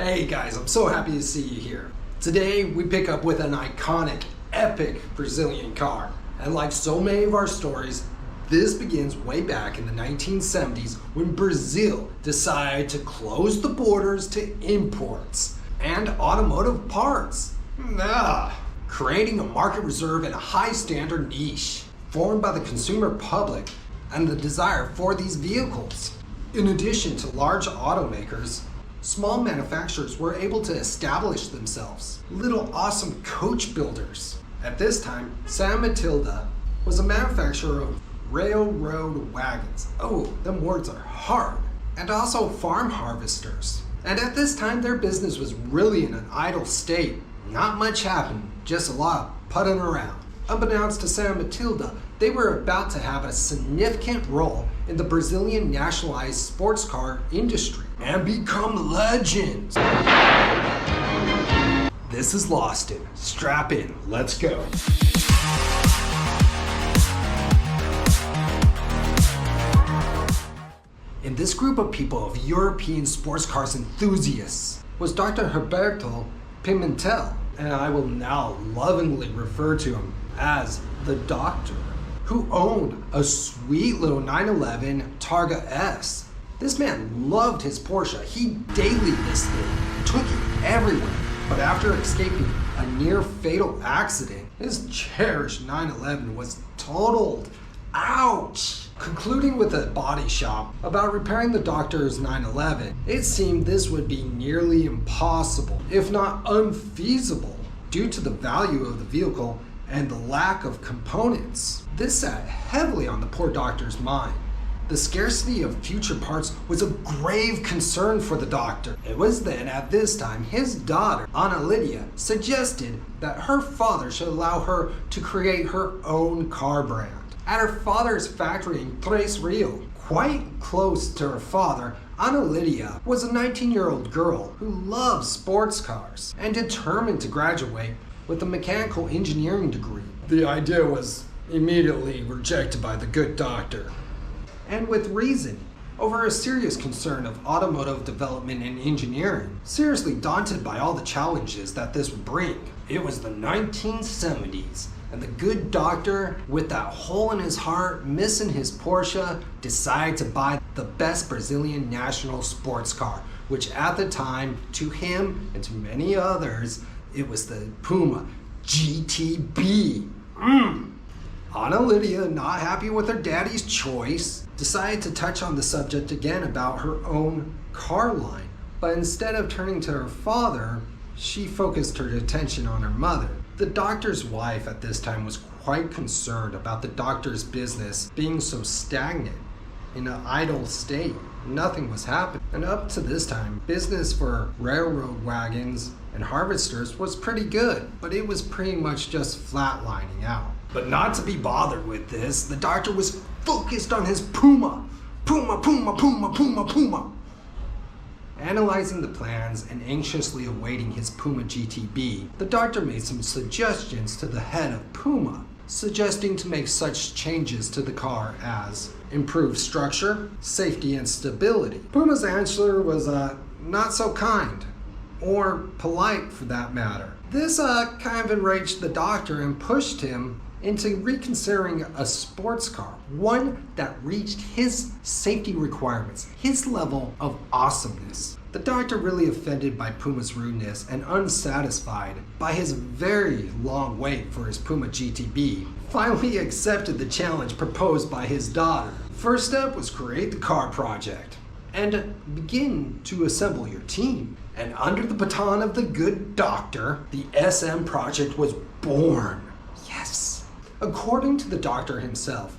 Hey guys, I'm so happy to see you here. Today we pick up with an iconic, epic Brazilian car. And like so many of our stories, this begins way back in the 1970s when Brazil decided to close the borders to imports and automotive parts. Creating a market reserve and a high standard niche formed by the consumer public and the desire for these vehicles. In addition to large automakers, small manufacturers were able to establish themselves, little awesome coach builders. At this time, Santa Matilde was a manufacturer of railroad wagons. Oh, them words are hard. And also farm harvesters. And at this time, their business was really in an idle state. Not much happened, just a lot of putting around. Unbeknownst to Santa Matilde, they were about to have a significant role in the Brazilian nationalized sports car industry and become legends. This is Lost In. Strap in, let's go. In this group of people of European sports cars enthusiasts was Dr. Roberto Pimentel, and I will now lovingly refer to him as the Doctor, who owned a sweet little 911 Targa S. This man loved his Porsche. He daily this thing, took it everywhere. But after escaping a near fatal accident, his cherished 911 was totaled. Ouch! Concluding with a body shop about repairing the Doctor's 911, it seemed this would be nearly impossible, if not unfeasible, due to the value of the vehicle and the lack of components. This sat heavily on the poor Doctor's mind. The scarcity of future parts was a grave concern for the Doctor. It was then, at this time, his daughter, Ana Lydia, suggested that her father should allow her to create her own car brand. At her father's factory in Tres Rio, quite close to her father, Ana Lydia was a 19-year-old girl who loved sports cars and determined to graduate with a mechanical engineering degree. The idea was immediately rejected by the good Doctor. And with reason, over a serious concern of automotive development and engineering, seriously daunted by all the challenges that this would bring. It was the 1970s, and the good Doctor, with that hole in his heart, missing his Porsche, decided to buy the best Brazilian national sports car, which at the time, to him and to many others, it was the Puma GTB. Ana Lydia, not happy with her daddy's choice, decided to touch on the subject again about her own car line. But instead of turning to her father, she focused her attention on her mother. The Doctor's wife at this time was quite concerned about the Doctor's business being so stagnant, in an idle state. Nothing was happening. And up to this time, business for railroad wagons and harvesters was pretty good, but it was pretty much just flatlining out. But not to be bothered with this, the Doctor was focused on his Puma. Puma. Analyzing the plans and anxiously awaiting his Puma GTB, the Doctor made some suggestions to the head of Puma, suggesting to make such changes to the car as improved structure, safety, and stability. Puma's answer was not so kind, or polite for that matter. This kind of enraged the Doctor and pushed him into reconsidering a sports car, one that reached his safety requirements, his level of awesomeness. The Doctor, really offended by Puma's rudeness and unsatisfied by his very long wait for his Puma GTB, finally accepted the challenge proposed by his daughter. First step was create the car project and begin to assemble your team. And under the baton of the good Doctor, the SM project was born. Yes. According to the Doctor himself,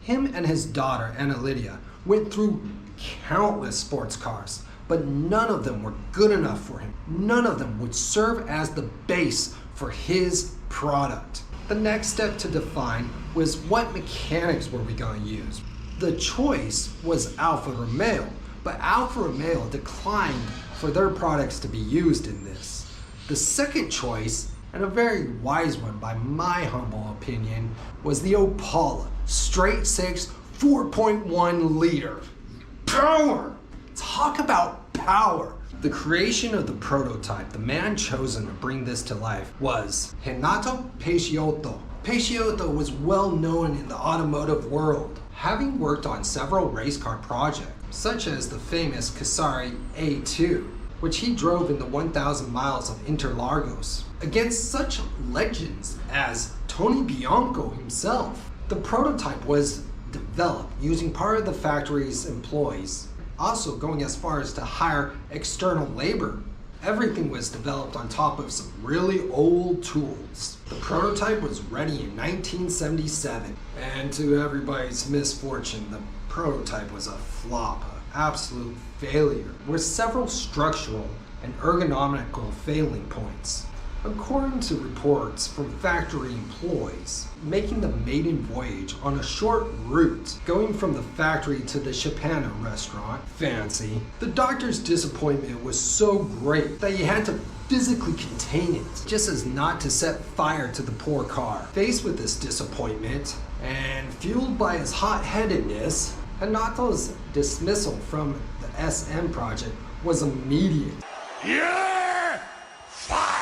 him and his daughter, Ana Lydia, went through countless sports cars, but none of them were good enough for him. None of them would serve as the base for his product. The next step to define was what mechanics were we going to use. The choice was Alfa Romeo, but Alfa Romeo declined for their products to be used in this. The second choice, and a very wise one by my humble opinion, was the Opala straight six 4.1 liter. Power! Talk about power! The creation of the prototype, the man chosen to bring this to life, was Renato Peixoto. Peixoto was well known in the automotive world, having worked on several race car projects, such as the famous Casal A2, which he drove in the 1,000 miles of Interlagos, against such legends as Tony Bianco himself. The prototype was developed using part of the factory's employees, also going as far as to hire external labor. Everything was developed on top of some really old tools. The prototype was ready in 1977, and to everybody's misfortune, the prototype was a flop, an absolute failure, with several structural and ergonomical failing points. According to reports from factory employees, making the maiden voyage on a short route going from the factory to the Chapana restaurant, fancy, the doctor's disappointment was so great that he had to physically contain it, just as not to set fire to the poor car. Faced with this disappointment, and fueled by his hot-headedness, Renato's dismissal from the SM project was immediate. You're fired!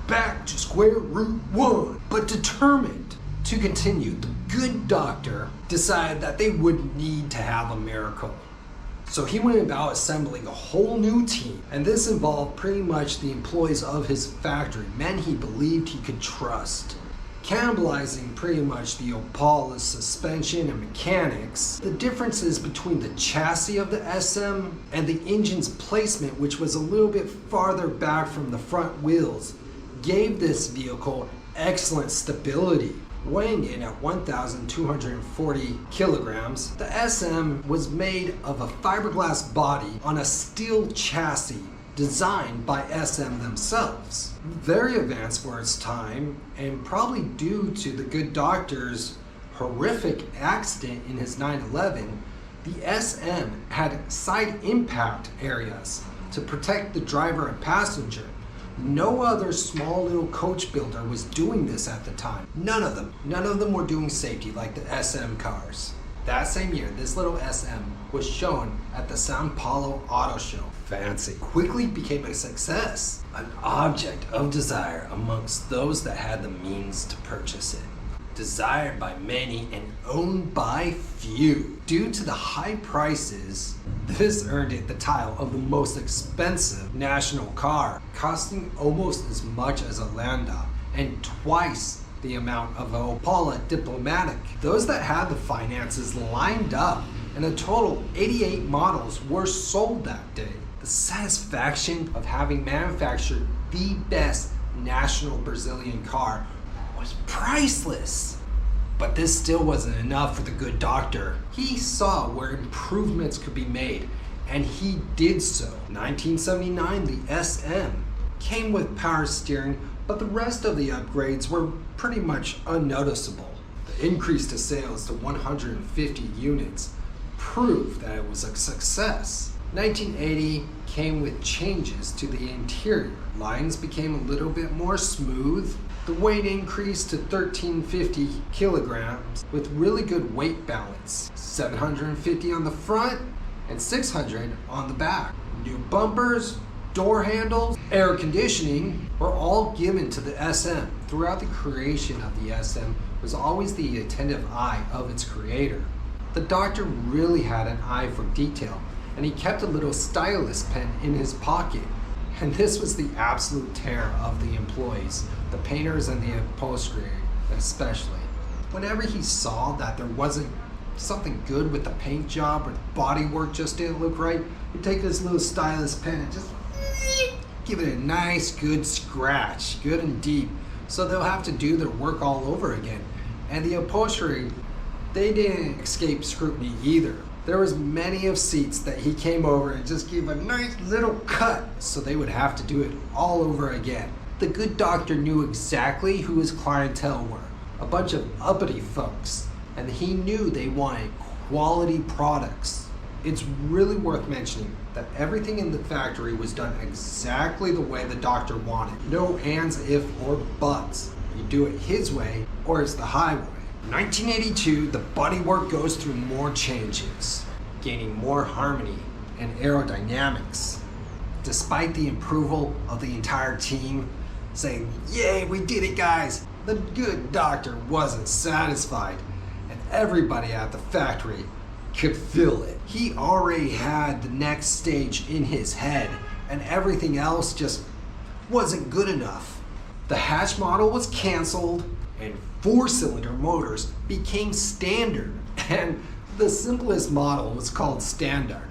Back to square root one, but determined to continue, the good doctor decided that they would need to have a miracle. So he went about assembling a whole new team, and this involved pretty much the employees of his factory, men he believed he could trust. Cannibalizing pretty much the Opala's suspension and mechanics, the differences between the chassis of the SM and the engine's placement, which was a little bit farther back from the front wheels, gave this vehicle excellent stability. Weighing in at 1,240 kilograms, the SM was made of a fiberglass body on a steel chassis designed by SM themselves. Very advanced for its time, and probably due to the good doctor's horrific accident in his 911, the SM had side impact areas to protect the driver and passenger. No other small little coach builder was doing this at the time. None of them were doing safety like the SM cars. That same year, this little SM was shown at the Sao Paulo Auto Show. Fancy. Quickly became a success, an object of desire amongst those that had the means to purchase it. Desired by many and owned by few. Due to the high prices, this earned it the title of the most expensive national car, costing almost as much as a Landa and twice the amount of an Opala Diplomatic. Those that had the finances lined up, and a total 88 models were sold that day. The satisfaction of having manufactured the best national Brazilian car was priceless. But this still wasn't enough for the good doctor. He saw where improvements could be made, and he did so. 1979, the SM came with power steering, but the rest of the upgrades were pretty much unnoticeable. The increase to sales to 150 units proved that it was a success. 1980 came with changes to the interior. Lines became a little bit more smooth. The weight increased to 1,350 kilograms with really good weight balance. 750 on the front and 600 on the back. New bumpers, door handles, air conditioning were all given to the SM. Throughout the creation of the SM was always the attentive eye of its creator. The doctor really had an eye for detail, and he kept a little stylus pen in his pocket. And this was the absolute terror of the employees, the painters and the upholstery especially. Whenever he saw that there wasn't something good with the paint job or the body work just didn't look right, he'd take this little stylus pen and just give it a nice good scratch, good and deep, so they'll have to do their work all over again. And the upholstery, they didn't escape scrutiny either. There was many of seats that he came over and just gave a nice little cut, so they would have to do it all over again. The good doctor knew exactly who his clientele were, a bunch of uppity folks, and he knew they wanted quality products. It's really worth mentioning that everything in the factory was done exactly the way the doctor wanted. No ands, if, or buts. You do it his way, or it's the highway. 1982, the bodywork goes through more changes, gaining more harmony and aerodynamics. Despite the approval of the entire team, saying, "Yay, we did it, guys," the good doctor wasn't satisfied, and everybody at the factory could feel it. He already had the next stage in his head, and everything else just wasn't good enough. The hatch model was canceled, and 4-cylinder motors became standard, and the simplest model was called standard.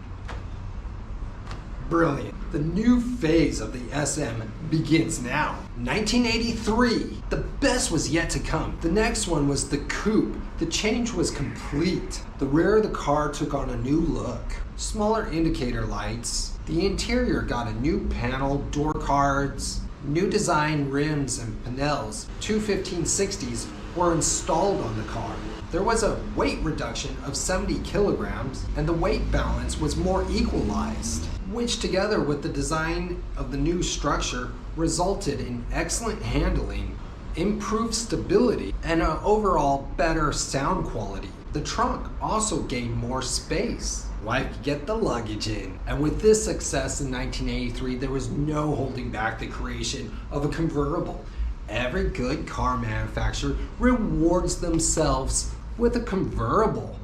Brilliant. The new phase of the SM begins now. 1983, the best was yet to come. The next one was the coupe. The change was complete. The rear of the car took on a new look. Smaller indicator lights. The interior got a new panel, door cards, new design rims and panels. Two 1560s were installed on the car. There was a weight reduction of 70 kilograms, and the weight balance was more equalized, which together with the design of the new structure resulted in excellent handling, improved stability, and an overall better sound quality. The trunk also gained more space. Wife could get the luggage in. And with this success in 1983, there was no holding back the creation of a convertible. Every good car manufacturer rewards themselves with a convertible.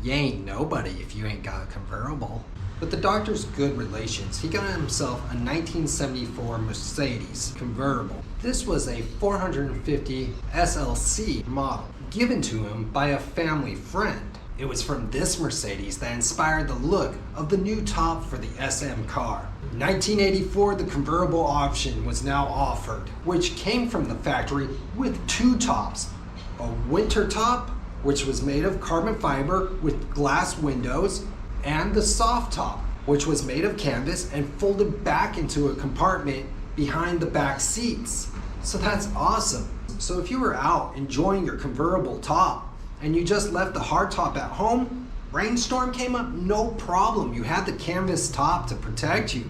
You ain't nobody if you ain't got a convertible. With the doctor's good relations, he got himself a 1974 Mercedes convertible. This was a 450 SLC model given to him by a family friend. It was from this Mercedes that inspired the look of the new top for the SM car. 1984, the convertible option was now offered, which came from the factory with two tops. A winter top, which was made of carbon fiber with glass windows, and the soft top, which was made of canvas and folded back into a compartment behind the back seats. So that's awesome. So if you were out enjoying your convertible top and you just left the hard top at home, rainstorm came up, no problem. You had the canvas top to protect you.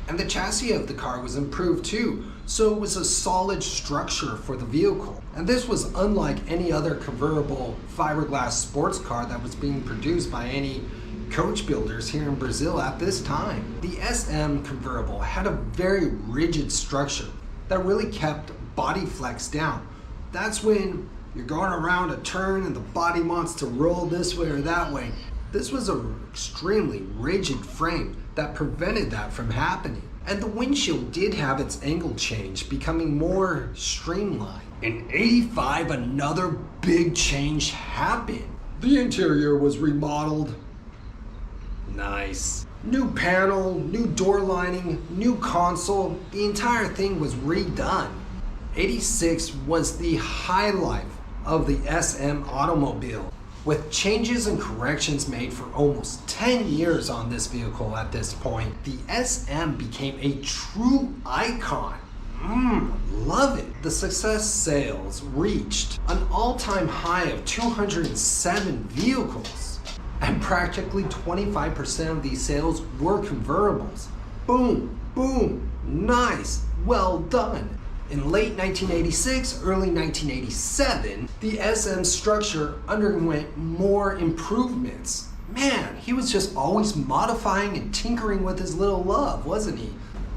And the chassis of the car was improved too, so it was a solid structure for the vehicle. And this was unlike any other convertible fiberglass sports car that was being produced by any coach builders here in Brazil at this time. The SM convertible had a very rigid structure that really kept body flex down. That's when you're going around a turn and the body wants to roll this way or that way. This was an extremely rigid frame that prevented that from happening. And the windshield did have its angle change, becoming more streamlined. In '85, another big change happened. The interior was remodeled. Nice. New panel, new door lining, new console. The entire thing was redone. '86 was the highlight of the SM automobile, with changes and corrections made for almost 10 years on this vehicle at this point. The SM became a true icon. Love it. The success sales reached an all-time high of 207 vehicles, and practically 25% of these sales were convertibles. Boom, boom, nice, well done. In late 1986, early 1987, the SM structure underwent more improvements. Man, he was just always modifying and tinkering with his little love, wasn't he?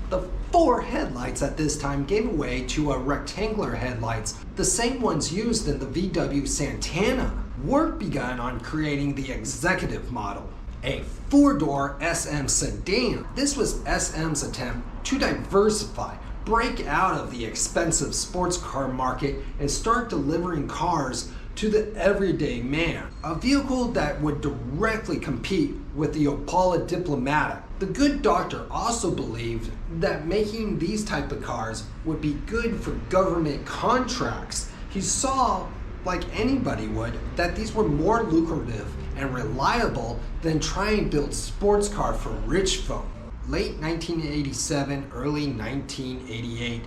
The 4 headlights at this time gave way to a rectangular headlights, the same ones used in the VW Santana. Work began on creating the executive model, a 4-door SM sedan. This was SM's attempt to diversify, break out of the expensive sports car market and start delivering cars to the everyday man. A vehicle that would directly compete with the Opala Diplomatic. The good doctor also believed that making these type of cars would be good for government contracts. He saw, like anybody would, that these were more lucrative and reliable than trying to build sports car for rich folk. Late 1987, early 1988,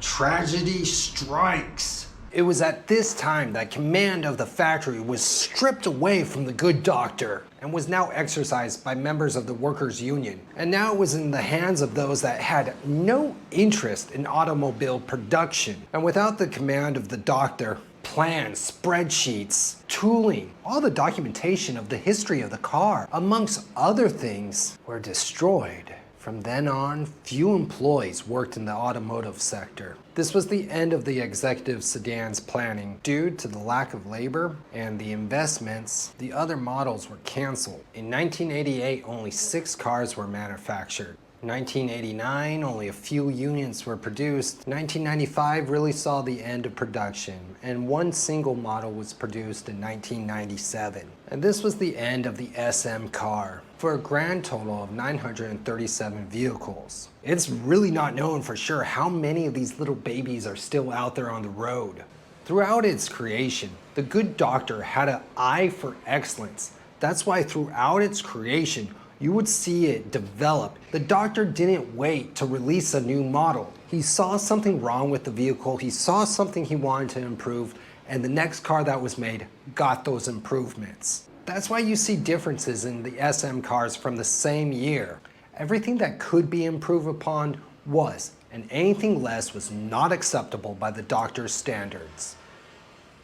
tragedy strikes. It was at this time that command of the factory was stripped away from the good doctor and was now exercised by members of the workers' union. And now it was in the hands of those that had no interest in automobile production. And without the command of the doctor, plans, spreadsheets, tooling, all the documentation of the history of the car, amongst other things, were destroyed. From then on, few employees worked in the automotive sector. This was the end of the executive sedan's planning. Due to the lack of labor and the investments, the other models were canceled. In 1988, only 6 cars were manufactured. 1989, only a few units were produced. 1995 really saw the end of production, and 1 single model was produced in 1997. And this was the end of the SM car, for a grand total of 937 vehicles. It's really not known for sure how many of these little babies are still out there on the road. Throughout its creation, the Good Doctor had an eye for excellence. That's why throughout its creation, you would see it develop. The doctor didn't wait to release a new model. He saw something wrong with the vehicle, he saw something he wanted to improve, and the next car that was made got those improvements. That's why you see differences in the SM cars from the same year. Everything that could be improved upon was, and anything less was not acceptable by the doctor's standards.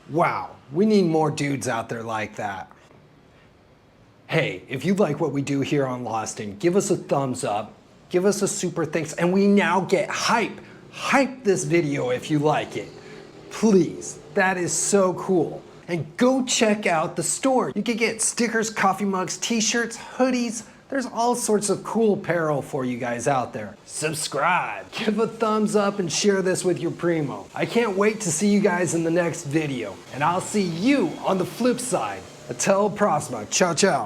Wow, we need more dudes out there like that. Hey, if you like what we do here on Lost In, give us a thumbs up, give us a super thanks, and we now get hype. Hype this video if you like it. Please, that is so cool. And go check out the store. You can get stickers, coffee mugs, t-shirts, hoodies. There's all sorts of cool apparel for you guys out there. Subscribe, give a thumbs up, and share this with your primo. I can't wait to see you guys in the next video. And I'll see you on the flip side. Until próxima. Ciao, ciao.